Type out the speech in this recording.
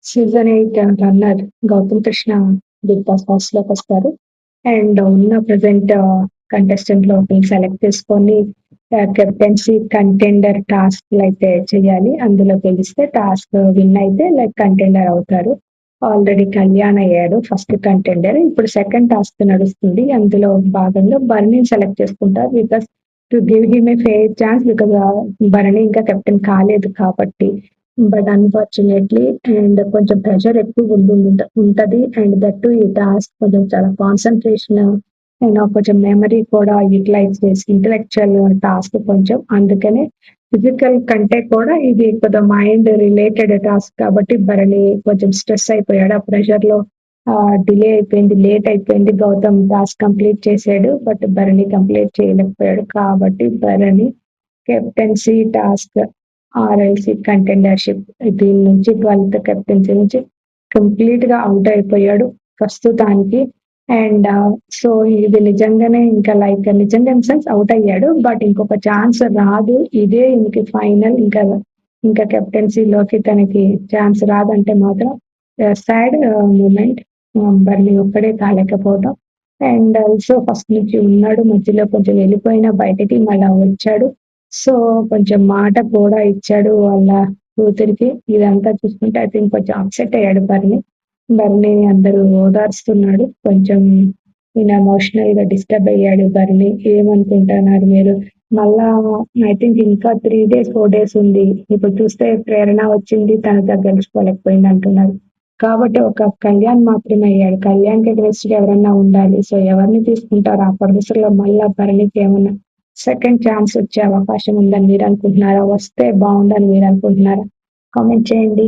Season 8 runner Gautham Krishna Bigg Boss house లోకి వస్తారు. And ఉన్న ప్రెసెంట్ కంటెస్టెంట్ లో సెలెక్ట్ చేసుకొని కెప్టెన్సీ కంటెండర్ టాస్క్ అయితే చేయాలి. అందులో గెలిస్తే టాస్క్ విన్ అయితే లైక్ కంటెండర్ అవుతారు. ఆల్రెడీ కళ్యాణ్ అయ్యాడు ఫస్ట్ కంటెండర్. ఇప్పుడు సెకండ్ టాస్క్ నడుస్తుంది. అందులో భాగంగా బర్నీ సెలెక్ట్ చేసుకుంటారు. Because to give him a fair chance, because Bharani ఇంకా కెప్టెన్ కాలేదు కాబట్టి. బట్ అన్ఫార్చునేట్లీ అండ్ కొంచెం ప్రెషర్ ఎక్కువ ఉంటది. అండ్ దట్ ఈ టాస్క్ కొంచెం చాలా కాన్సన్ట్రేషన్ అండ్ కొంచెం మెమరీ కూడా యూటిలైజ్ చేసి ఇంటలెక్చువల్ టాస్క్ కొంచెం. అందుకనే ఫిజికల్ కంటే కూడా ఇది కొద్దిగా మైండ్ రిలేటెడ్ టాస్క్ కాబట్టి భరణి కొంచెం స్ట్రెస్ అయిపోయాడు. ఆ ప్రెషర్ లో డిలే అయిపోయింది, లేట్ అయిపోయింది. గౌతమ్ టాస్క్ కంప్లీట్ చేశాడు, బట్ భరణి కంప్లీట్ చేయలేకపోయాడు. కాబట్టి Bharani captaincy task RLC contendership దీని నుంచి 12th కెప్టెన్సీ నుంచి కంప్లీట్ గా అవుట్ అయిపోయాడు ప్రస్తుతానికి. అండ్ సో ఇది నిజంగానే ఇంకా లైక్ నిజంగా ఇన్ సెన్స్ అవుట్ అయ్యాడు, బట్ ఇంకొక ఛాన్స్ రాదు. ఇదే ఇంక ఫైనల్. ఇంకా కెప్టెన్సీలోకి తనకి ఛాన్స్ రాదంటే మాత్రం సాడ్ మూమెంట్. బర్నీ ఒక్కడే కాలేకపోవడం. అండ్ ఆల్సో ఫస్ట్ నుంచి ఉన్నాడు, మధ్యలో కొంచెం వెళ్ళిపోయినా బయటకి మళ్ళా వచ్చాడు. సో కొంచెం మాట కూడా ఇచ్చాడు వాళ్ళ కూతురికి. ఇదంతా చూసుకుంటే ఐ థింక్ కొంచెం అప్సెట్ అయ్యాడు బర్నీ అందరూ ఓదార్స్తున్నాడు. కొంచెం ఈయన ఎమోషనల్ గా డిస్టర్బ్ అయ్యాడు బర్నీ. ఏమనుకుంటున్నారు మీరు? మళ్ళా ఐ థింక్ ఇంకా 3 days 4 days ఉంది. ఇప్పుడు చూస్తే ప్రేరణ వచ్చింది, తన గెలుచుకోలేకపోయింది అంటున్నారు. కాబట్టి ఒక కళ్యాణ్ మాత్రమే అయ్యాడు. కళ్యాణ్ కి అగ్రెస్ట్ గా ఎవరన్నా ఉండాలి. సో ఎవరిని తీసుకుంటారు ఆ పరిస్థితుల్లో? మళ్ళా భరణికి ఏమన్నా సెకండ్ ఛాన్స్ వచ్చే అవకాశం ఉందని మీరు అనుకుంటున్నారా? వస్తే బాగుందని మీరు అనుకుంటున్నారా? కామెంట్ చేయండి.